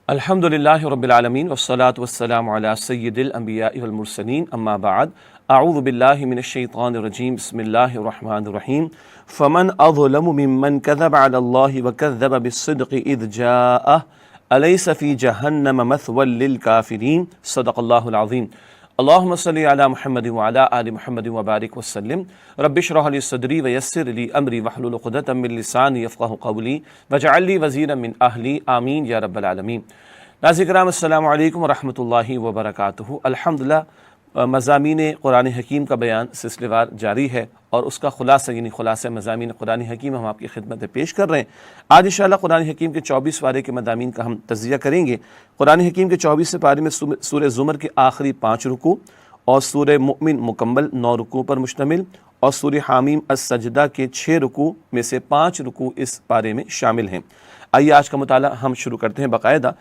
الحمد للہ رب العالمین والصلاة والسلام علی سید الانبیاء والمرسلین اما بعد اعوذ باللہ من الشیطان الرجیم بسم اللہ الرحمن الرحیم فمن اظلم ممن کذب علی اللہ وکذب بالصدق اذ جاءہ الیس فی جہنم مثوی للکافرین صدق اللہ العظیم اللہم صلی علی محمد وعلی آل محمد وبارک وسلم رب اشرح لی صدری ویسر لی امری واحلل عقدۃ من لسانی یفقہوا قولی واجعل لی وزیرا من اہلی آمین یا رب العالمین۔ ناظرین کرام السلام علیکم ورحمۃ اللہ وبرکاتہ۔ الحمدللہ مضامین قرآن حکیم کا بیان سلسلے وار جاری ہے اور اس کا خلاصہ یعنی خلاصہ مضامین قرآن حکیم ہم آپ کی خدمت میں پیش کر رہے ہیں۔ آج انشاءاللہ قرآن حکیم کے 24 پارے کے مضامین کا ہم تجزیہ کریں گے۔ قرآن حکیم کے 24 پارے میں سورہ زمر کے آخری 5 رکوع اور سورہ مؤمن مکمل 9 رکوع پر مشتمل اور سورہ حامیم السجدہ کے 6 رکوع میں سے 5 رکوع اس پارے میں شامل ہیں۔ آئیے آج کا مطالعہ ہم شروع کرتے ہیں۔ باقاعدہ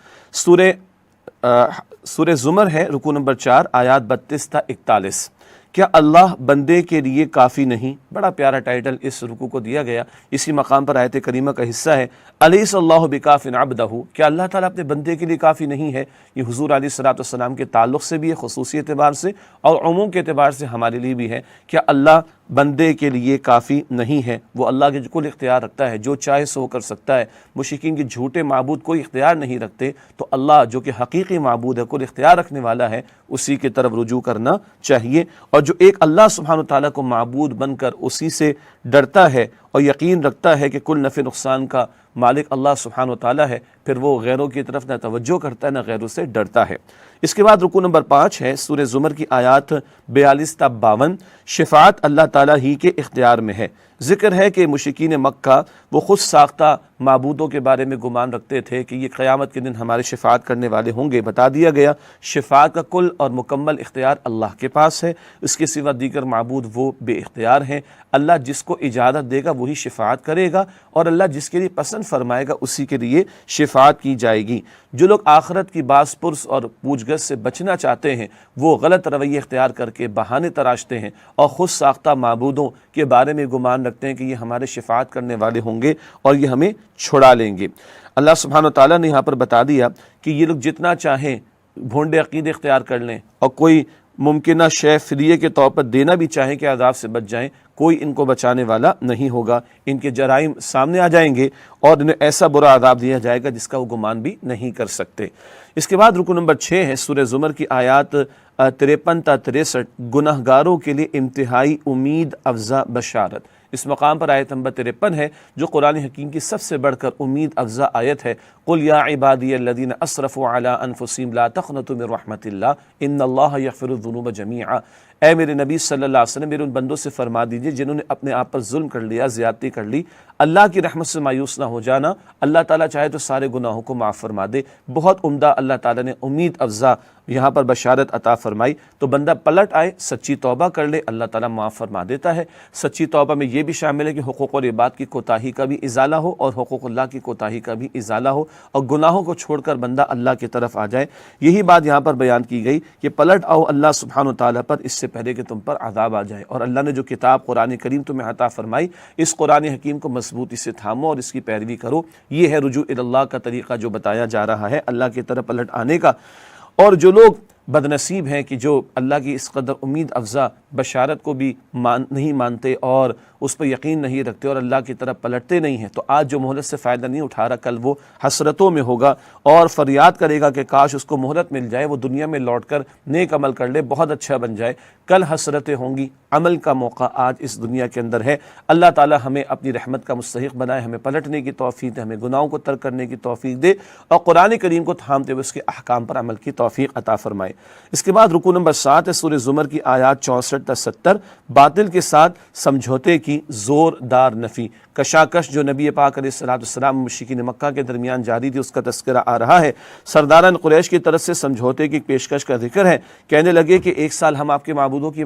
سورہ زمر ہے، رکوع نمبر 4 آیات 32 تا 41۔ کیا اللہ بندے کے لیے کافی نہیں؟ بڑا پیارا ٹائٹل اس رکوع کو دیا گیا۔ اسی مقام پر آیت کریمہ کا حصہ ہے الیس اللہ بکاف عبدہ، کیا اللہ تعالیٰ اپنے بندے کے لیے کافی نہیں ہے؟ یہ حضور علیہ الصلوۃ والسلام کے تعلق سے بھی ہے، خصوصی اعتبار سے اور عموم کے اعتبار سے ہمارے لیے بھی ہے۔ کیا اللہ بندے کے لیے کافی نہیں ہے؟ وہ اللہ کے کل اختیار رکھتا ہے، جو چاہے سو کر سکتا ہے۔ مشرکین کے جھوٹے معبود کوئی اختیار نہیں رکھتے، تو اللہ جو کہ حقیقی معبود ہے، کل اختیار رکھنے والا ہے، اسی کی طرف رجوع کرنا چاہیے۔ اور جو ایک اللہ سبحانہ وتعالیٰ کو معبود بن کر اسی سے ڈرتا ہے اور یقین رکھتا ہے کہ کل نفع نقصان کا مالک اللہ سبحانہ وتعالیٰ ہے، پھر وہ غیروں کی طرف نہ توجہ کرتا ہے نہ غیروں سے ڈرتا ہے۔ اس کے بعد رکوع نمبر 5 ہے سورہ زمر کی آیات 42 تا 52۔ شفاعت اللہ تعالیٰ ہی کے اختیار میں ہے۔ ذکر ہے کہ مشرکین مکہ وہ خود ساختہ معبودوں کے بارے میں گمان رکھتے تھے کہ یہ قیامت کے دن ہمارے شفاعت کرنے والے ہوں گے۔ بتا دیا گیا شفاعت کا کل اور مکمل اختیار اللہ کے پاس ہے، اس کے سوا دیگر معبود وہ بے اختیار ہیں۔ اللہ جس کو اجازت دے گا وہی شفاعت کرے گا، اور اللہ جس کے لیے پسند فرمائے گا اسی کے لیے شفاعت کی جائے گی۔ جو لوگ آخرت کی باز پرس اور پوچھ گچھ سے بچنا چاہتے ہیں، وہ غلط رویے اختیار کر کے بہانے تراشتے ہیں اور خود ساختہ معبودوں کے بارے میں گمان رکھتے ہیں کہ یہ ہمارے شفاعت کرنے والے ہوں گے اور یہ ہمیں چھڑا لیں گے۔ اللہ سبحانہ وتعالیٰ نے یہاں پر بتا دیا کہ یہ لوگ جتنا چاہیں بھونڈے عقیدے اختیار کر لیں اور کوئی ممکنہ شے فدیے کے طور پر دینا بھی چاہیں کہ عذاب سے بچ جائیں، کوئی ان کو بچانے والا نہیں ہوگا۔ ان کے جرائم سامنے آ جائیں گے اور انہیں ایسا برا عذاب دیا جائے گا جس کا وہ گمان بھی نہیں کر سکتے۔ اس کے بعد رکوع نمبر 6 ہے سورہ زمر کی آیات 53 تا 63۔ گناہگاروں کے لیے انتہائی امید افزا بشارت۔ اس مقام پر آیت نمبر 53 ہے جو قرآن حکیم کی سب سے بڑھ کر امید افزا آیت ہے۔ قل یا عبادی الذین اسرفوا علی انفسہم لا تقنطوا من رحمت اللہ ان اللہ یغفر الذنوب جمیعا۔ اے میرے نبی صلی اللہ علیہ وسلم، میرے ان بندوں سے فرما دیجئے جنہوں نے اپنے آپ پر ظلم کر لیا، زیادتی کر لی، اللہ کی رحمت سے مایوس نہ ہو جانا۔ اللہ تعالیٰ چاہے تو سارے گناہوں کو معاف فرما دے۔ بہت عمدہ اللہ تعالیٰ نے امید افزا یہاں پر بشارت عطا فرمائی۔ تو بندہ پلٹ آئے، سچی توبہ کر لے، اللہ تعالیٰ معاف فرما دیتا ہے۔ سچی توبہ میں یہ بھی شامل ہے کہ حقوق اور عباد کی کوتاہی کا بھی ازالہ ہو اور حقوق اللہ کی کوتاہی کا بھی ازالہ ہو، اور گناہوں کو چھوڑ کر بندہ اللہ کی طرف آ جائے۔ یہی بات یہاں پر بیان کی گئی کہ پلٹ آؤ اللہ سبحانہ وتعالیٰ پر اس سے پہلے کہ تم پر عذاب آ جائے، اور اللہ نے جو کتاب قرآن کریم تمہیں عطا فرمائی، اس قرآن حکیم کو مضبوطی سے تھامو اور اس کی پیروی کرو۔ یہ ہے رجوع اللہ کا طریقہ جو بتایا جا رہا ہے اللہ کی طرف پلٹ آنے کا۔ اور جو لوگ بدنصیب ہیں کہ جو اللہ کی اس قدر امید افزا بشارت کو بھی نہیں مانتے اور اس پر یقین نہیں رکھتے اور اللہ کی طرف پلٹتے نہیں ہیں، تو آج جو مہلت سے فائدہ نہیں اٹھا رہا، کل وہ حسرتوں میں ہوگا اور فریاد کرے گا کہ کاش اس کو مہلت مل جائے، وہ دنیا میں لوٹ کر نیک عمل کر لے، بہت اچھا بن جائے۔ کل حسرتیں ہوں گی، عمل کا موقع آج اس دنیا کے اندر ہے۔ اللہ تعالی ہمیں اپنی رحمت کا مستحق بنائے، ہمیں پلٹنے کی توفیق دے، ہمیں گناہوں کو ترک کرنے کی توفیق دے اور قرآن کریم کو تھامتے ہوئے اس کے احکام پر عمل کی توفیق عطا فرمائے۔ اس کے بعد رکوع نمبر 7 ہے سورہ زمر کی آیات 64 تا 70۔ باطل کے ساتھ سمجھوتے کی زوردار نفی۔ کشاکش جو نبی پاک علیہ الصلوۃ والسلام مشرکین مکہ کے درمیان جاری تھی، اس کا تذکرہ آ رہا ہے۔ سرداران قریش کی طرف سے سمجھوتے کی پیشکش کا ذکر ہے۔ کہنے لگے کہ ایک سال ہم آپ کے معبود کی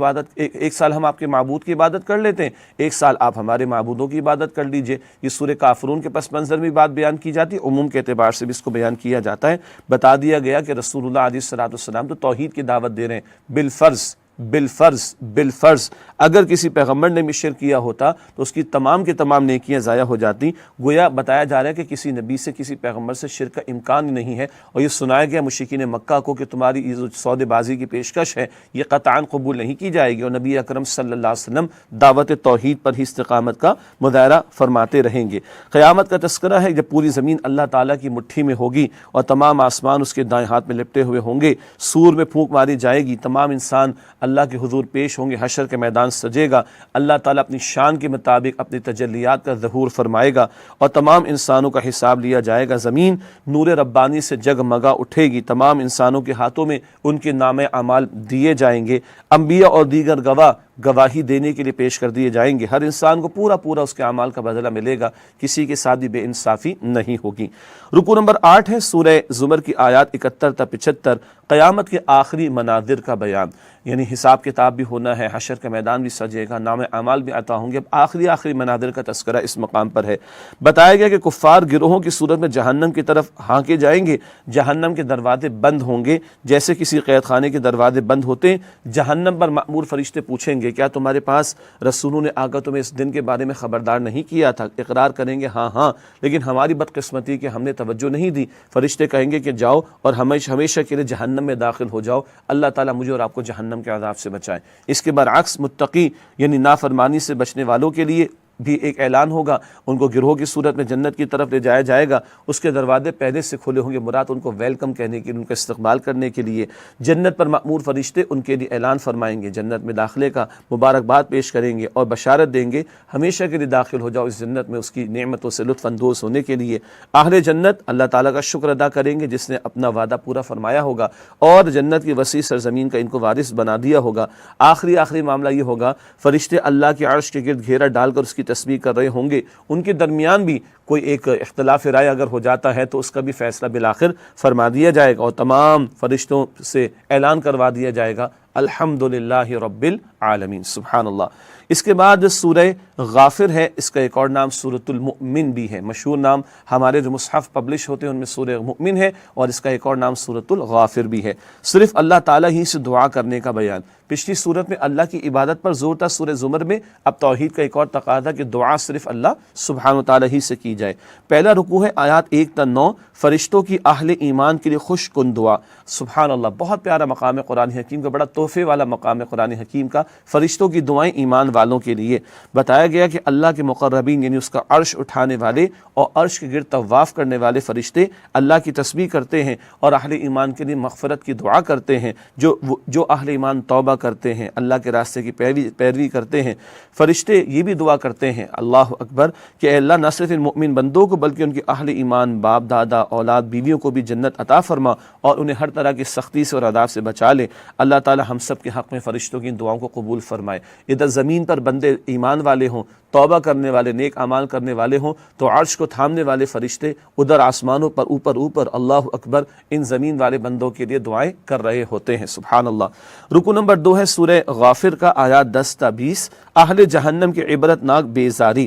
عبادت کر لیتے ہیں، ایک سال آپ ہمارے معبودوں کی عبادت کر لیجئے۔ یہ سورہ کافرون کے پس منظر میں بات بیان کی جاتی ہے، عموم کے اعتبار سے بھی اس کو بیان کیا جاتا ہے۔ بتا دیا گیا کہ رسول اللہ علیہ الصلوۃ والسلام تو توحید کی دعوت دے رہے ہیں، بالفرض بالفرض بالفرض اگر کسی پیغمبر نے بھی شرک کیا ہوتا تو اس کی تمام کی تمام نیکیاں ضائع ہو جاتی۔ گویا بتایا جا رہا ہے کہ کسی نبی سے کسی پیغمبر سے شرک کا امکان ہی نہیں ہے، اور یہ سنایا گیا مشرکین مکہ کو کہ تمہاری یہ جو سودے بازی کی پیشکش ہے یہ قطعاً قبول نہیں کی جائے گی، اور نبی اکرم صلی اللہ علیہ وسلم دعوت توحید پر ہی استقامت کا مظاہرہ فرماتے رہیں گے۔ قیامت کا تذکرہ ہے جب پوری زمین اللہ تعالیٰ کی مٹھی میں ہوگی اور تمام آسمان اس کے دائیں ہاتھ میں لپٹے ہوئے ہوں گے، سور میں پھونک ماری جائے گی، تمام انسان اللہ کے حضور پیش ہوں گے، حشر کے میدان سجے گا، اللہ تعالیٰ اپنی شان کے مطابق اپنی تجلیات کا ظہور فرمائے گا اور تمام انسانوں کا حساب لیا جائے گا۔ زمین نور ربانی سے جگمگا اٹھے گی، تمام انسانوں کے ہاتھوں میں ان کے نام اعمال دیے جائیں گے، انبیاء اور دیگر گواہ گواہی دینے کے لیے پیش کر دیے جائیں گے، ہر انسان کو پورا پورا اس کے اعمال کا بدلہ ملے گا، کسی کے ساتھ بھی بے انصافی نہیں ہوگی۔ رکوع نمبر 8 ہے سورہ زمر کی آیات 71 تا 75، قیامت کے آخری مناظر کا بیان، یعنی حساب کتاب بھی ہونا ہے، حشر کا میدان بھی سجے گا، نام اعمال بھی عطا ہوں گے۔ اب آخری مناظر کا تذکرہ اس مقام پر ہے۔ بتایا گیا کہ کفار گروہوں کی صورت میں جہنم کی طرف ہانکے جائیں گے، جہنم کے دروازے بند ہوں گے جیسے کسی قید خانے کے دروازے بند ہوتے ہیں۔ جہنم پر مأمور فرشتے پوچھیں گے کیا تمہارے پاس رسولوں نے آ کر تمہیں اس دن کے بارے میں خبردار نہیں کیا تھا؟ اقرار کریں گے ہاں، لیکن ہماری بدقسمتی کہ ہم نے توجہ نہیں دی۔ فرشتے کہیں گے کہ جاؤ اور ہمیشہ کے لیے جہنم میں داخل ہو جاؤ، اللہ تعالیٰ مجھے اور آپ کو جہنم کے عذاب سے بچائے۔ اس کے برعکس متقی یعنی نافرمانی سے بچنے والوں کے لیے بھی ایک اعلان ہوگا، ان کو گروہ کی صورت میں جنت کی طرف لے جایا جائے گا، اس کے دروازے پہلے سے کھلے ہوں گے، مراد ان کو ویلکم کہنے کے لیے، ان کا استقبال کرنے کے لیے۔ جنت پر مأمور فرشتے ان کے لیے اعلان فرمائیں گے، جنت میں داخلے کا مبارکباد پیش کریں گے اور بشارت دیں گے ہمیشہ کے لیے داخل ہو جاؤ اس جنت میں، اس کی نعمتوں سے لطف اندوز ہونے کے لیے۔ اہل جنت اللہ تعالیٰ کا شکر ادا کریں گے جس نے اپنا وعدہ پورا فرمایا ہوگا اور جنت کی وسیع سرزمین کا ان کو وارث بنا دیا ہوگا۔ آخری معاملہ یہ ہوگا، فرشتے اللہ کے عرش کے گرد گھیرا ڈال کر اس کی تسبیح کر رہے ہوں گے، ان کے درمیان بھی کوئی ایک اختلاف رائے اگر ہو جاتا ہے تو اس کا بھی فیصلہ بالآخر فرما دیا جائے گا، اور تمام فرشتوں سے اعلان کروا دیا جائے گا الحمدللہ رب العالمین، سبحان اللہ۔ اس کے بعد سورہ غافر ہے، اس کا ایک اور نام سورۃ المؤمن بھی ہے، مشہور نام ہمارے جو مصحف پبلش ہوتے ہیں ان میں سورہ مؤمن ہے، اور اس کا ایک اور نام سورۃ الغافر بھی ہے۔ صرف اللہ تعالیٰ ہی سے دعا کرنے کا بیان۔ پچھلی صورت میں اللہ کی عبادت پر زور تھا، سورہ زمر میں اب توحید کا ایک اور تقاضا کہ دعا صرف اللہ سبحانہ و تعالیٰ ہی سے کی جائے۔ پہلا رکوع ہے آیات 1 تا 9، فرشتوں کی اہل ایمان کے لیے خوش کن دعا۔ سبحان اللہ، بہت پیارا مقام ہے قرآن حکیم کا، بڑا تحفے والا مقام ہے قرآن حکیم کا، فرشتوں کی دعائیں ایمان والوں کے لیے۔ بتایا گیا کہ اللہ کے مقربین یعنی اس کا عرش اٹھانے والے اور عرش کے گرد طواف کرنے والے فرشتے اللہ کی تسبیح کرتے ہیں اور اہل ایمان کے لیے مغفرت کی دعا کرتے ہیں، جو اہل ایمان توبہ کرتے ہیں، اللہ کے راستے کی پیروی کرتے ہیں۔ فرشتے یہ بھی دعا کرتے ہیں اللہ اکبر کہ اے اللہ نہ صرف ان مؤمن بندوں کو بلکہ ان کے اہل ایمان باپ دادا اولاد بیویوں کو بھی جنت عطا فرما اور انہیں ہر طرح کی سختی سے اور عذاب سے بچا لے۔ اللہ تعالی ہم سب کے حق میں فرشتوں کی ان دعاؤں کو قبول فرمائے۔ ادھر زمین پر بندے ایمان والے ہوں، توبہ کرنے والے، نیک اعمال کرنے والے ہوں تو عرش کو تھامنے والے فرشتے ادھر آسمانوں پر اوپر اللہ اکبر ان زمین والے بندوں کے لیے دعائیں کر رہے ہوتے ہیں، سبحان اللہ۔ رکوع نمبر 2 ہے سورہ غافر کا، آیات 10 تا 20، اہل جہنم کی عبرت ناک بیزاری۔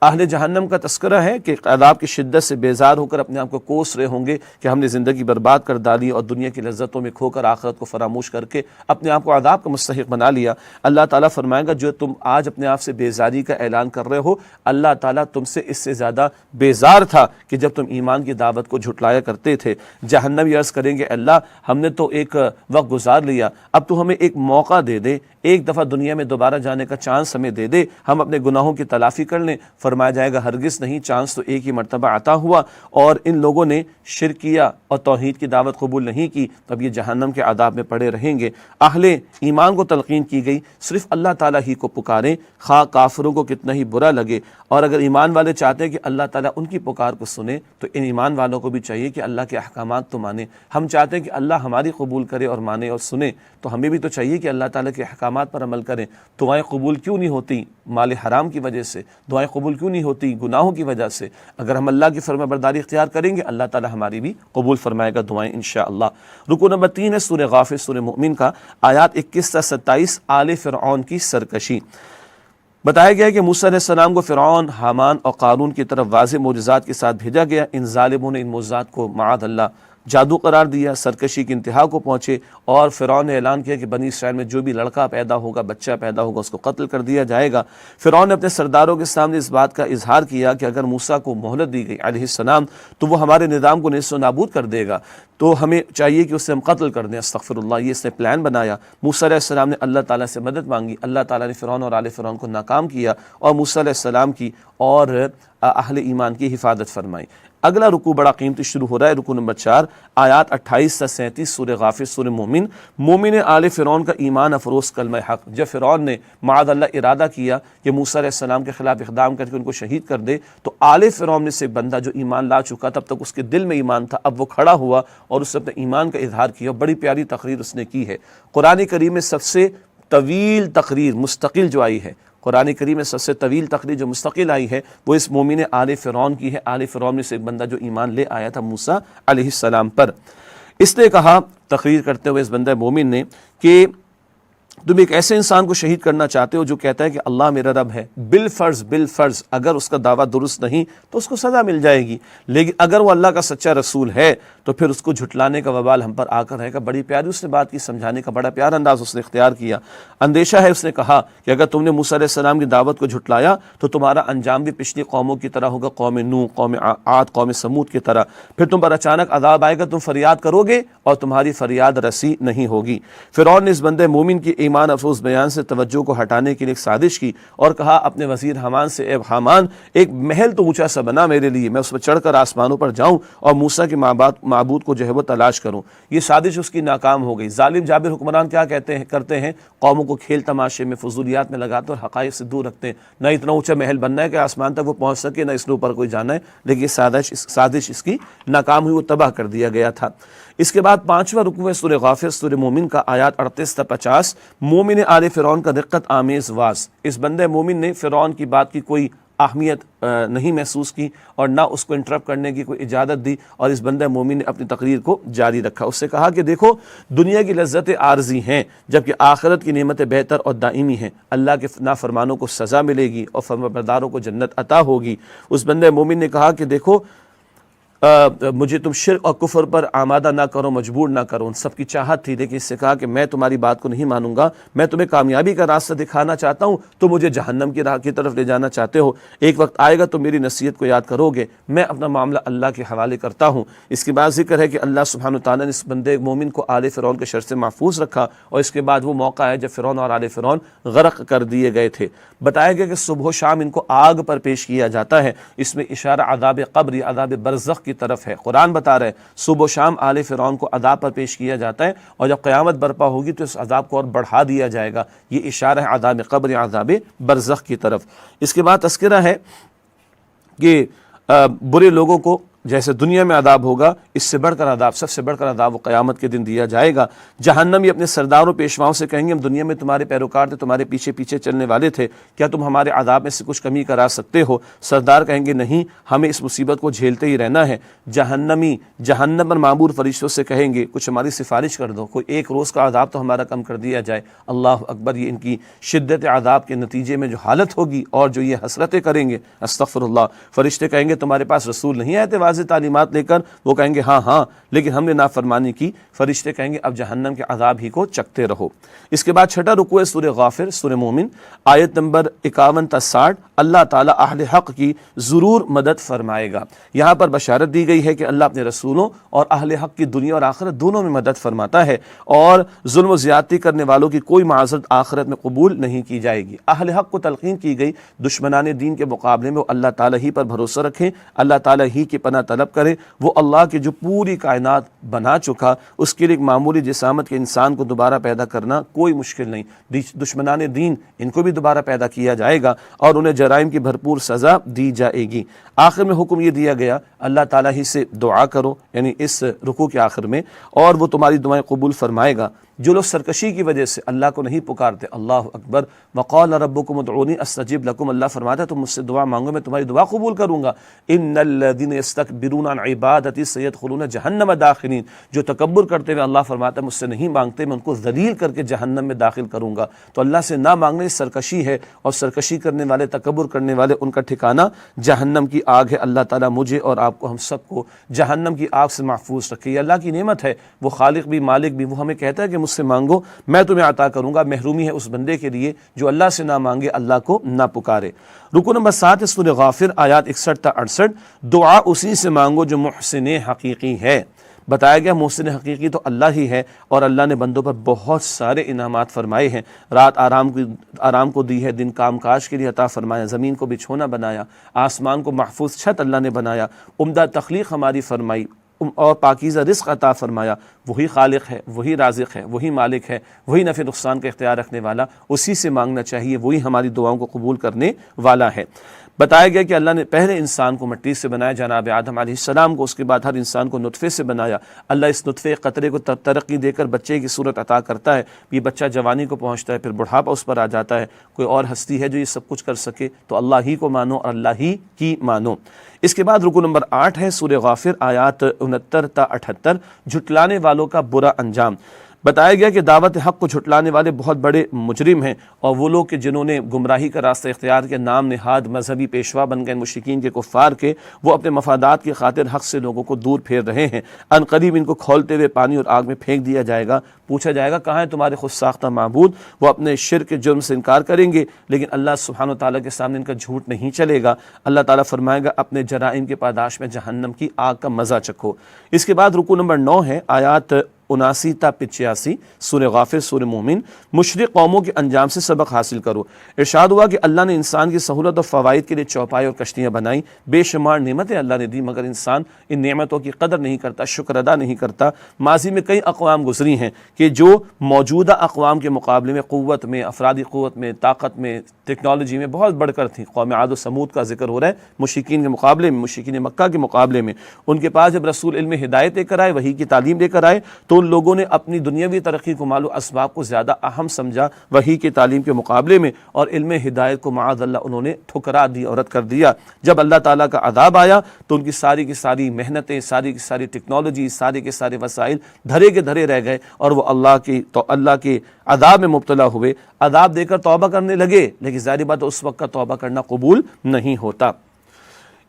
اہل جہنم کا تذکرہ ہے کہ عذاب کی شدت سے بیزار ہو کر اپنے آپ کو کوس رہے ہوں گے کہ ہم نے زندگی برباد کر ڈالی اور دنیا کی لذتوں میں کھو کر آخرت کو فراموش کر کے اپنے آپ کو عذاب کا مستحق بنا لیا۔ اللہ تعالیٰ فرمائے گا جو تم آج اپنے آپ سے بیزاری کا اعلان کر رہے ہو، اللہ تعالیٰ تم سے اس سے زیادہ بیزار تھا کہ جب تم ایمان کی دعوت کو جھٹلایا کرتے تھے۔ جہنم یہ عرض کریں گے اللہ ہم نے تو ایک وقت گزار لیا، اب تو ہمیں ایک موقع دے دے، ایک دفعہ دنیا میں دوبارہ جانے کا چانس ہمیں دے دے، ہم اپنے گناہوں کی تلافی کر لیں۔ فرمایا جائے گا ہرگز نہیں، چانس تو ایک ہی مرتبہ عطا ہوا اور ان لوگوں نے شرک کیا اور توحید کی دعوت قبول نہیں کی، تب یہ جہنم کے عذاب میں پڑے رہیں گے۔ اہل ایمان کو تلقین کی گئی صرف اللہ تعالیٰ ہی کو پکاریں، خواہ کافروں کو کتنا ہی برا لگے، اور اگر ایمان والے چاہتے ہیں کہ اللہ تعالیٰ ان کی پکار کو سنے تو ان ایمان والوں کو بھی چاہیے کہ اللہ کے احکامات تو مانیں۔ ہم چاہتے ہیں کہ اللہ ہماری قبول کرے اور مانے اور سنے، تو ہمیں بھی تو چاہیے کہ اللہ تعالیٰ کے احکامات پر عمل کریں۔ دعائیں قبول کیوں نہیں ہوتی؟ مال حرام کی وجہ سے۔ دعائیں قبول کیوں نہیں ہوتی؟ گناہوں کی وجہ سے۔ اگر ہم اللہ کی فرما برداری اختیار کریں گے اللہ تعالیٰ ہماری بھی قبول فرمائے گا دعائیں انشاءاللہ۔ رکوع نمبر 3 ہے سورہ غافر سورہ مؤمن کا، آیات 21 تا 27، آل فرعون کی سرکشی۔ بتایا گیا کہ موسیٰ علیہ السلام کو فرعون، حامان اور قارون کی طرف واضح معجزات کے ساتھ بھیجا گیا۔ ان ظالموں نے ان معجزات کو معاذ اللہ جادو قرار دیا، سرکشی کی انتہا کو پہنچے، اور فرعون نے اعلان کیا کہ بنی اسرائیل میں جو بھی لڑکا پیدا ہوگا، بچہ پیدا ہوگا، اس کو قتل کر دیا جائے گا۔ فرعون نے اپنے سرداروں کے سامنے اس بات کا اظہار کیا کہ اگر موسیٰ کو مہلت دی گئی علیہ السلام تو وہ ہمارے نظام کو نیست و نابود کر دے گا، تو ہمیں چاہیے کہ اسے ہم قتل کر دیں۔ استغفر اللہ، یہ اس نے پلان بنایا۔ موسیٰ علیہ السلام نے اللہ تعالیٰ سے مدد مانگی، اللہ تعالیٰ نے فرعون اور آل فرعون کو ناکام کیا اور موسیٰ علیہ السلام کی اور اہل ایمان کی حفاظت فرمائی۔ اگلا رکوع بڑا قیمتی شروع ہو رہا ہے، رکوع نمبر 4 آیات 28 سے 37 سورہ غافر سورہ مومن۔ مومن آل فرعون کا ایمان افروز کلمہ حق۔ جب فرعون نے معاذ اللہ ارادہ کیا کہ موسیٰ علیہ السلام کے خلاف اقدام کر کے ان کو شہید کر دے، تو آل فرعون میں سے ایک بندہ جو ایمان لا چکا، تب تک اس کے دل میں ایمان تھا، اب وہ کھڑا ہوا اور اس نے اپنے ایمان کا اظہار کیا۔ بڑی پیاری تقریر اس نے کی ہے۔ قرآن کریم میں سب سے طویل تقریر مستقل جو آئی ہے، قرآن کریم میں سب سے طویل تقریر جو مستقل آئی ہے، وہ اس مومن آل فرعون کی ہے۔ آل فرعون میں سے ایک بندہ جو ایمان لے آیا تھا موسیٰ علیہ السلام پر۔ اس نے کہا، تقریر کرتے ہوئے اس بندہ مومن نے، کہ تم ایک ایسے انسان کو شہید کرنا چاہتے ہو جو کہتا ہے کہ اللہ میرا رب ہے، بالفرض اگر اس کا دعویٰ درست نہیں تو اس کو سزا مل جائے گی، لیکن اگر وہ اللہ کا سچا رسول ہے تو پھر اس کو جھٹلانے کا وبال ہم پر آ کر رہے گا۔ بڑی پیاری اس نے بات کی، سمجھانے کا بڑا پیارا انداز اس نے اختیار کیا۔ اندیشہ ہے، اس نے کہا کہ اگر تم نے موسیٰ علیہ السلام کی دعوت کو جھٹلایا تو تمہارا انجام بھی پچھلی قوموں کی طرح ہوگا، قوم نوح، قوم عاد، قوم سمود کی طرح۔ پھر تم پر اچانک عذاب آئے گا، تم فریاد کرو گے اور تمہاری فریاد رسی نہیں ہوگی۔ فرعون نے اس بندے مومن کی ایمان افروز بیان سے توجہ کو ہٹانے کے لیے ایک سازش کی اور کہا اپنے وزیر حامان سے، اے حامان، ایک محل تو اونچا سا بنا میرے لیے، میں اس پر چڑھ کر آسمانوں پر جاؤں اور موسیٰ کے معبود کو جو ہے وہ تلاش کروں۔ یہ سازش اس کی ناکام ہو گئی۔ ظالم جابر حکمران کیا کرتے ہیں، قوموں کو کھیل تماشے میں، فضولیات میں لگاتے اور حقائق سے دور رکھتے ہیں۔ نہ اتنا اونچا محل بننا ہے کہ آسمان تک وہ پہنچ سکے، نہ اس کے اوپر کوئی جانا ہے، لیکن یہ سازش اس کی ناکام ہوئی، وہ تباہ کر دیا گیا تھا۔ اس کے بعد 5واں رکوع ہے سورہ غافر سورہ مومن کا، آیات 38 تا 50۔ مومن آل فرعون کا دقت آمیز واز۔ اس بندے مومن نے فرعون کی بات کی کوئی اہمیت نہیں محسوس کی اور نہ اس کو انٹرپٹ کرنے کی کوئی اجازت دی، اور اس بندہ مومن نے اپنی تقریر کو جاری رکھا۔ اس سے کہا کہ دیکھو، دنیا کی لذتیں عارضی ہیں جبکہ آخرت کی نعمتیں بہتر اور دائمی ہیں۔ اللہ کے نافرمانوں کو سزا ملے گی اور فرمانبرداروں کو جنت عطا ہوگی۔ اس بندے مومن نے کہا کہ دیکھو، مجھے تم شرک اور کفر پر آمادہ نہ کرو، مجبور نہ کرو۔ ان سب کی چاہت تھی، لیکن اس سے کہا کہ میں تمہاری بات کو نہیں مانوں گا، میں تمہیں کامیابی کا راستہ دکھانا چاہتا ہوں، تو مجھے جہنم کی راہ کی طرف لے جانا چاہتے ہو۔ ایک وقت آئے گا تو میری نصیحت کو یاد کرو گے، میں اپنا معاملہ اللہ کے حوالے کرتا ہوں۔ اس کے بعد ذکر ہے کہ اللہ سبحانہ وتعالیٰ نے اس بندے مومن کو آل فرعون کے شر سے محفوظ رکھا، اور اس کے بعد وہ موقع ہے جب فرعون اور آل فرعون غرق کر دیے گئے تھے۔ بتایا گیا کہ صبح و شام ان کو آگ پر پیش کیا جاتا ہے۔ اس میں اشارہ عذاب قبر یا عذاب برزخ کی طرف ہے۔ قرآن بتا رہے صبح و شام آل فرعون کو عذاب پر پیش کیا جاتا ہے، اور جب قیامت برپا ہوگی تو اس عذاب کو اور بڑھا دیا جائے گا۔ یہ اشارہ ہے عذاب قبر یا عذاب برزخ کی طرف۔ اس کے بعد تذکرہ ہے کہ برے لوگوں کو جیسے دنیا میں عذاب ہوگا، اس سے بڑھ کر عذاب، سب سے بڑھ کر عذاب وہ قیامت کے دن دیا جائے گا۔ جہنمی اپنے سرداروں پیشواؤں سے کہیں گے، ہم دنیا میں تمہارے پیروکار تھے، تمہارے پیچھے پیچھے چلنے والے تھے، کیا تم ہمارے عذاب میں سے کچھ کمی کرا سکتے ہو؟ سردار کہیں گے نہیں، ہمیں اس مصیبت کو جھیلتے ہی رہنا ہے۔ جہنمی جہنم پر معمور فرشتوں سے کہیں گے، کچھ ہماری سفارش کر دو، کوئی ایک روز کا عذاب تو ہمارا کم کر دیا جائے۔ اللہ اکبر، یہ ان کی شدت عذاب کے نتیجے میں جو حالت ہوگی اور جو یہ حسرتیں کریں گے، استغفر اللہ۔ فرشتے کہیں گے تمہارے پاس رسول نہیں آئے تھے واضح تعلیمات لے کر؟ وہ کہیں گے ہاں لیکن ہم نے نافرمانی کی۔ فرشتے کہیں گے اب جہنم کے عذاب ہی کو چکتے رہو۔ اس کے بعد 6واں رکوع ہے سورہ غافر سورہ مومن، آیت نمبر 51 تا 60۔ اللہ تعالیٰ اہل حق کی ضرور مدد فرمائے گا۔ یہاں پر بشارت دی گئی ہے کہ اللہ اپنے رسولوں اور اہل حق کی دنیا اور آخرت دونوں میں مدد فرماتا ہے، اور ظلم و زیادتی کرنے والوں کی کوئی معذرت آخرت میں قبول نہیں کی جائے گی۔ اہل حق کو تلقین کی گئی دشمنان دین کے مقابلے میں وہ اللہ تعالیٰ ہی پر بھروسہ رکھیں، اللہ تعالیٰ ہی کی پناہ طلب کریں۔ وہ اللہ کے جو پوری کائنات بنا چکا، اس کے لیے ایک معمولی جسامت کے انسان کو دوبارہ پیدا کرنا کوئی مشکل نہیں۔ دشمنان دین ان کو بھی دوبارہ پیدا کیا جائے گا اور انہیں جرائم کی بھرپور سزا دی جائے گی۔ آخر میں حکم یہ دیا گیا اللہ تعالیٰ ہی سے دعا کرو، یعنی اس رکوع کے آخر میں، اور وہ تمہاری دعائیں قبول فرمائے گا۔ جو لوگ سرکشی کی وجہ سے اللہ کو نہیں پکارتے، اللہ اکبر، وقال ربکم ادعونی استجب لکم، اللہ فرماتا ہے تم مجھ سے دعا مانگو میں تمہاری دعا قبول کروں گا، ان الذین یستکبرون عن عبادتی سیدخلون جہنم داخلین، جو تکبر کرتے ہوئے اللہ فرماتا ہے مجھ سے نہیں مانگتے میں ان کو ذلیل کر کے جہنم میں داخل کروں گا۔ تو اللہ سے نہ مانگنے سرکشی ہے، اور سرکشی کرنے والے، تکبر کرنے والے، ان کا ٹھکانہ جہنم کی آگ ہے۔ اللہ تعالیٰ مجھے اور آپ کو، ہم سب کو جہنم کی آگ سے محفوظ رکھے۔ یہ اللہ کی نعمت ہے، وہ خالق بھی مالک بھی، وہ ہمیں کہتا ہے کہ مجھ سے مانگو میں تمہیں عطا کروں گا۔ محرومی ہے اس بندے کے لیے جو اللہ سے نہ مانگے، اللہ کو نہ پکارے۔ رکو نمبر 7 ہے سورہ غافر، آیات 61 تا 68، دعا اسی سے مانگو جو محسن حقیقی ہے۔ بتایا گیا محسن حقیقی تو اللہ ہی ہے، اور اللہ نے بندوں پر بہت سارے انعامات فرمائے ہیں۔ رات آرام کو دی ہے، دن کام کاج کے لیے عطا فرمایا، زمین کو بچھونا بنایا، آسمان کو محفوظ چھت اللہ نے بنایا، عمدہ تخلیق ہماری فرمائی، اور پاکیزہ رزق عطا فرمایا۔ وہی خالق ہے، وہی رازق ہے، وہی مالک ہے، وہی نفع نقصان کا اختیار رکھنے والا، اسی سے مانگنا چاہیے، وہی ہماری دعاؤں کو قبول کرنے والا ہے۔ بتایا گیا کہ اللہ نے پہلے انسان کو مٹی سے بنایا، جناب آدم علیہ السلام کو، اس کے بعد ہر انسان کو نطفے سے بنایا۔ اللہ اس نطفے قطرے کو ترقی دے کر بچے کی صورت عطا کرتا ہے، یہ بچہ جوانی کو پہنچتا ہے، پھر بڑھاپا اس پر آ جاتا ہے۔ کوئی اور ہستی ہے جو یہ سب کچھ کر سکے تو اللہ ہی کو مانو اور اللہ ہی کی مانو۔ اس کے بعد رکو نمبر 8 ہے سورہ غافر، آیات 69 تا 78، جھٹلانے والوں کا برا انجام۔ بتایا گیا کہ دعوت حق کو جھٹلانے والے بہت بڑے مجرم ہیں، اور وہ لوگ کہ جنہوں نے گمراہی کا راستہ اختیار کیا، نام نہاد مذہبی پیشوا بن گئے مشرکین کے، کفار کے، وہ اپنے مفادات کی خاطر حق سے لوگوں کو دور پھیر رہے ہیں۔ ان قریب ان کو کھولتے ہوئے پانی اور آگ میں پھینک دیا جائے گا، پوچھا جائے گا کہاں ہے تمہارے خود ساختہ معبود؟ وہ اپنے شرک کے جرم سے انکار کریں گے، لیکن اللہ سبحانہ وتعالیٰ کے سامنے ان کا جھوٹ نہیں چلے گا۔ اللہ تعالیٰ فرمائے گا اپنے جرائم کے پاداش میں جہنم کی آگ کا مزہ چکھو۔ اس کے بعد رکو نمبر 9 ہے، آیات 79 تا 85، سورہ غافر، سورہ مومن، مشرک قوموں کے انجام سے سبق حاصل کرو۔ ارشاد ہوا کہ اللہ نے انسان کی سہولت اور فوائد کے لیے چوپائے اور کشتیاں بنائیں، بے شمار نعمتیں اللہ نے دی، مگر انسان ان نعمتوں کی قدر نہیں کرتا، شکر ادا نہیں کرتا۔ ماضی میں کئی اقوام گزری ہیں کہ جو موجودہ اقوام کے مقابلے میں قوت میں، افرادی قوت میں، طاقت میں، ٹیکنالوجی میں بہت بڑھ کر تھیں۔ قوم عاد و سمود کا ذکر ہو رہا ہے، مشرکین کے مقابلے میں، مشرکین مکہ کے مقابلے میں۔ ان کے پاس جب رسول علم ہدایت لے کر آئے، وحی کی تعلیم لے کر آئے، تو ان لوگوں نے اپنی دنیاوی ترقی کو مال و اسباب کو زیادہ اہم سمجھا وحی کی تعلیم کے مقابلے میں، اور علم ہدایت کو معاذ اللہ انہوں نے ٹھکرا دی اور رد کر دیا۔ جب اللہ تعالیٰ کا عذاب آیا تو ان کی ساری محنتیں، ساری ٹیکنالوجی، سارے کے سارے وسائل دھرے کے دھرے رہ گئے، اور وہ اللہ کے عذاب میں مبتلا ہوئے۔ عذاب دے کر توبہ کرنے لگے، لیکن ظاہر بات اس وقت کا توبہ کرنا قبول نہیں ہوتا۔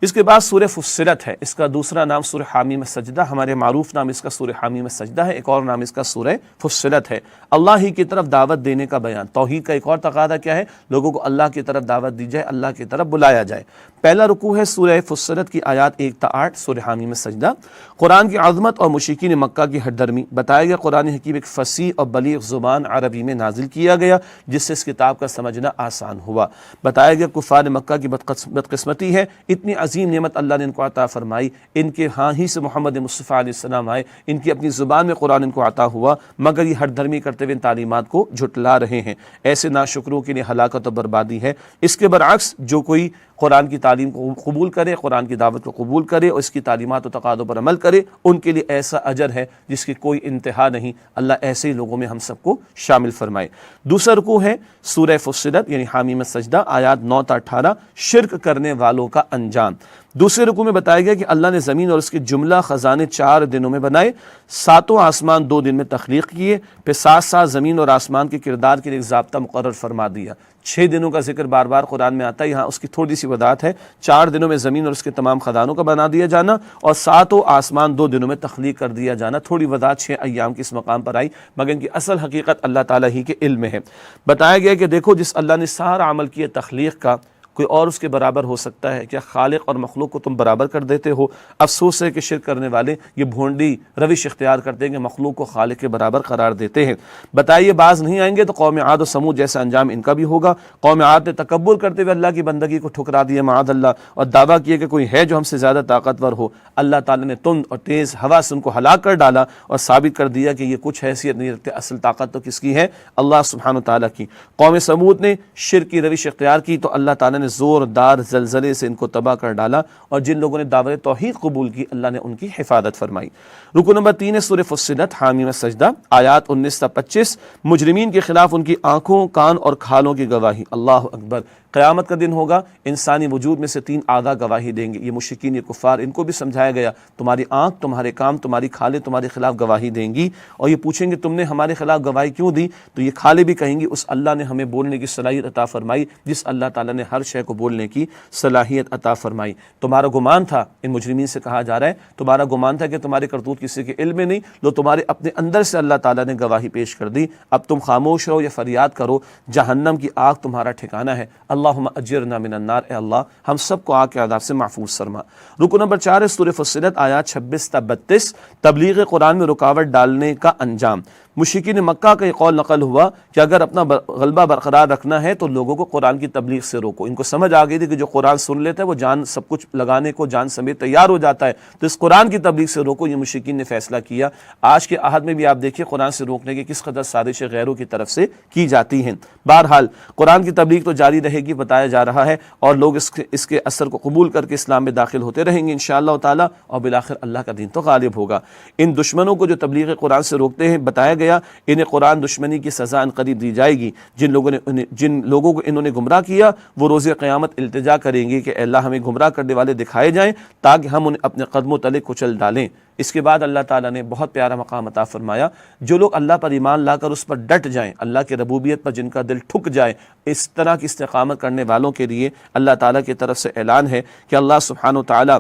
اس کے بعد سورہ فصلت ہے، اس کا دوسرا نام سورہ حامیم سجدہ، ہمارے معروف نام اس کا سورہ حامیم سجدہ ہے، ایک اور نام اس کا سورہ فصلت ہے۔ اللہ ہی کی طرف دعوت دینے کا بیان۔ توحید کا ایک اور تقاضا کیا ہے؟ لوگوں کو اللہ کی طرف دعوت دی جائے، اللہ کی طرف بلایا جائے۔ پہلا رکوع ہے سورہ فصلت کی آیات 1 تا 8، سورہ حامیم سجدہ۔ قرآن کی عظمت اور مشرکین مکہ کی ہٹ درمی بتایا گیا۔ قرآن حکیم ایک فصیح اور بلیغ زبان عربی میں نازل کیا گیا، جس سے اس کتاب کا سمجھنا آسان ہوا۔ بتایا گیا کفار مکہ کی بدقسمتی ہے، اتنی عظیم نعمت اللہ نے ان کو عطا فرمائی، ان کے ہاں ہی سے محمد مصطفیٰ علیہ السلام آئے، ان کی اپنی زبان میں قرآن ان کو عطا ہوا، مگر یہ ہٹ دھرمی کرتے ہوئے ان تعلیمات کو جھٹلا رہے ہیں۔ ایسے ناشکروں کے لیے ہلاکت و بربادی ہے۔ اس کے برعکس جو کوئی قرآن کی تعلیم کو قبول کرے، قرآن کی دعوت کو قبول کرے اور اس کی تعلیمات و تقاضوں پر عمل کرے، ان کے لیے ایسا اجر ہے جس کی کوئی انتہا نہیں۔ اللہ ایسے ہی لوگوں میں ہم سب کو شامل فرمائے۔ دوسرا رکوع ہے سورہ فصلت یعنی حامیم سجدہ، آیات 9 تا 18، شرک کرنے والوں کا انجام۔ دوسرے رکوع میں بتایا گیا کہ اللہ نے زمین اور اس کے جملہ خزانے 4 دنوں میں بنائے، 7 آسمان 2 دن میں تخلیق کیے، پھر 7 زمین اور آسمان کے کردار کے لیے ایک ضابطہ مقرر فرما دیا۔ 6 دنوں کا ذکر بار بار قرآن میں آتا ہے، یہاں اس کی تھوڑی سی وضاحت ہے۔ 4 دنوں میں زمین اور اس کے تمام خزانوں کا بنا دیا جانا، اور 7 آسمان 2 دنوں میں تخلیق کر دیا جانا۔ تھوڑی وضاحت 6 ایام کی اس مقام پر آئی، مگر ان کی اصل حقیقت اللہ تعالیٰ ہی کے علم میں ہے۔ بتایا گیا کہ دیکھو جس اللہ نے سارا عمل کیا تخلیق کا، کوئی اور اس کے برابر ہو سکتا ہے کیا؟ خالق اور مخلوق کو تم برابر کر دیتے ہو۔ افسوس ہے کہ شرک کرنے والے یہ بھونڈی روش اختیار کرتے ہیں کہ مخلوق کو خالق کے برابر قرار دیتے ہیں۔ بتائیے باز نہیں آئیں گے تو قوم عاد و سمود جیسا انجام ان کا بھی ہوگا۔ قوم عاد نے تکبر کرتے ہوئے اللہ کی بندگی کو ٹھکرا دیا معاذ اللہ، اور دعویٰ کیا کہ کوئی ہے جو ہم سے زیادہ طاقتور ہو۔ اللہ تعالیٰ نے تند اور تیز ہوا سے ان کو ہلاک کر ڈالا اور ثابت کر دیا کہ یہ کچھ حیثیت نہیں رکھتے، اصل طاقت تو کس کی ہے؟ اللہ سبحانہ تعالیٰ کی۔ قوم سمود نے شرک کی روش اختیار کی تو اللہ تعالیٰ نے نے زوردار زلزلے سے ان کو تباہ کر ڈالا، اور جن لوگوں نے دعوت توحید قبول کی اللہ نے ان کی حفاظت فرمائی۔ رکو نمبر 3 ہے سورہ فصلت حامیم سجدہ، آیات 19 تا 25۔ مجرمین کے خلاف ان کی آنکھوں، کان اور کھالوں کی گواہی۔ اللہ اکبر، قیامت کا دن ہوگا، انسانی وجود میں سے 3 اعضاء گواہی دیں گے۔ یہ مشرکین، یہ کفار، ان کو بھی سمجھایا گیا تمہاری آنکھ، تمہارے کام، تمہاری کھالیں تمہارے خلاف گواہی دیں گی، اور یہ پوچھیں گے تم نے ہمارے خلاف گواہی کیوں دی؟ تو یہ کھالیں بھی کہیں گی اس اللہ نے ہمیں بولنے کی صلاحیت عطا فرمائی جس اللہ تعالیٰ نے ہر شے کو بولنے کی صلاحیت عطا فرمائی۔ تمہارا گمان تھا، ان مجرمین سے کہا جا رہا ہے تمہارا گمان تھا کہ تمہارے کرتوت کسی کے علم میں نہیں، لو تمہارے اپنے اندر سے اللہ تعالیٰ نے گواہی پیش کر دی، اب تم خاموش رہو یا فریاد کرو، جہنم کی آگ تمہارا ٹھکانہ ہے۔ اللہم اجرنا من النار، اے اللہ ہم سب کو آگ کے عذاب سے محفوظ فرما۔ رکو نمبر 4 ہے سورہ فصلت، آیات 26 تا 32۔ تبلیغ قرآن میں رکاوٹ ڈالنے کا انجام۔ مشرکین مکہ کا یہ قول نقل ہوا کہ اگر اپنا غلبہ برقرار رکھنا ہے تو لوگوں کو قرآن کی تبلیغ سے روکو۔ ان کو سمجھ آ گئی تھی کہ جو قرآن سن لیتا ہے وہ جان سب کچھ لگانے کو جان سمیت تیار ہو جاتا ہے، تو اس قرآن کی تبلیغ سے روکو، یہ مشرکین نے فیصلہ کیا۔ آج کے عہد میں بھی آپ دیکھیے قرآن سے روکنے کی کس قدر سازشیں غیروں کی طرف سے کی جاتی ہیں۔ بہرحال قرآن کی تبلیغ تو جاری رہے گی، بتایا جا رہا ہے، اور لوگ اس کے اثر کو قبول کر کے اسلام میں داخل ہوتے رہیں گے انشاءاللہ تعالی، اور بالآخر اللہ کا دین تو غالب ہوگا۔ ان دشمنوں کو جو تبلیغ قرآن سے روکتے ہیں، بتایا گیا انہیں قرآن دشمنی کی سزا ان قریب دی جائے گی۔ جن لوگوں کو انہوں نے گمراہ کیا وہ روز قیامت التجا کریں گے کہ اے اللہ ہمیں گمراہ کرنے والے دکھائے جائیں تاکہ ہم انہیں اپنے قدموں تلے کچل ڈالیں۔ اس کے بعد اللہ تعالیٰ نے بہت پیارا مقام عطا فرمایا، جو لوگ اللہ پر ایمان لا کر اس پر ڈٹ جائیں، اللہ کی ربوبیت پر جن کا دل ٹھک جائے، اس طرح کی استقامت کرنے والوں کے لیے اللہ تعالیٰ کی طرف سے اعلان ہے کہ اللہ سبحانہ و تعالیٰ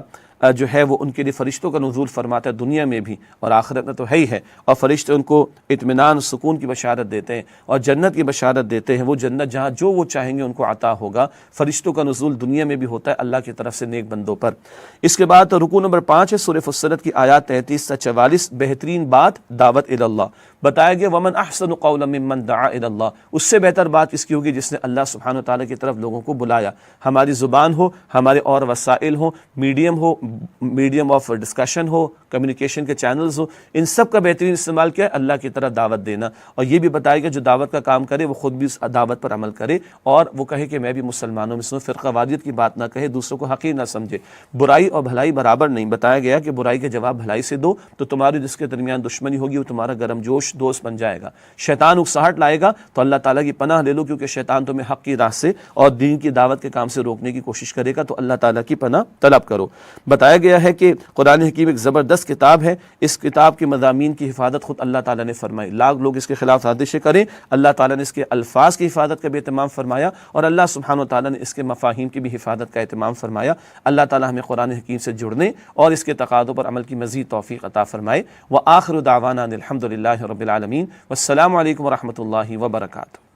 جو ہے وہ ان کے لیے فرشتوں کا نزول فرماتا ہے دنیا میں بھی اور آخرت میں تو ہے ہی ہے، اور فرشتے ان کو اطمینان سکون کی بشارت دیتے ہیں اور جنت کی بشارت دیتے ہیں۔ وہ جنت جہاں جو وہ چاہیں گے ان کو عطا ہوگا۔ فرشتوں کا نزول دنیا میں بھی ہوتا ہے اللہ کی طرف سے نیک بندوں پر۔ اس کے بعد رکوع نمبر 5 ہے سورہ فصلت کی آیات 33 تا 44۔ بہترین بات دعوت الی اللہ، بتایا گیا ومن احسن قولا ممن دعا الی اللہ، اس سے بہتر بات اس کی ہوگی جس نے اللہ سبحانہ وتعالی کی طرف لوگوں کو بلایا۔ ہماری زبان ہو، ہمارے اور وسائل ہوں، medium of discussion who, communication کے چینلز ہو، ان سب کا بہترین استعمال کیا ہے؟ اللہ کی طرف دعوت دینا۔ اور یہ بھی بتایا گیا جو دعوت کا کام کرے وہ خود بھی اس دعوت پر عمل کرے، اور وہ کہے کہ میں بھی مسلمانوں میں سے ہوں، فرقہ واریت کی بات نہ کہے، دوسروں کو حقیر نہ سمجھے۔ برائی اور بھلائی برابر نہیں، بتایا گیا کہ برائی کے جواب بھلائی سے دو تو تمہاری جس کے درمیان دشمنی ہوگی وہ تمہارا گرم جوش دوست بن جائے گا۔ شیطان اکساہٹ لائے گا تو اللہ تعالیٰ کی پناہ لے لو، کیونکہ شیطان تمہیں حق کی راہ سے اور دین کی دعوت کے کام سے روکنے کی کوشش کرے گا، تو اللہ تعالیٰ کی پناہ طلب کرو۔ بتایا گیا ہے کہ قرآن حکیم ایک زبردست کتاب ہے، اس کتاب کے مضامین کی حفاظت خود اللہ تعالیٰ نے فرمائی۔ لاکھ لوگ اس کے خلاف سازشیں کریں، اللہ تعالیٰ نے اس کے الفاظ کی حفاظت کا بھی اہتمام فرمایا، اور اللہ سبحانہ وتعالیٰ نے اس کے مفاہیم کی بھی حفاظت کا اہتمام فرمایا۔ اللہ تعالیٰ ہمیں قرآن حکیم سے جڑنے اور اس کے تقاضوں پر عمل کی مزید توفیق عطا فرمائے۔ وآخر دعوانا الحمد للہ رب العالمین، والسلام علیکم ورحمۃ اللہ وبرکاتہ۔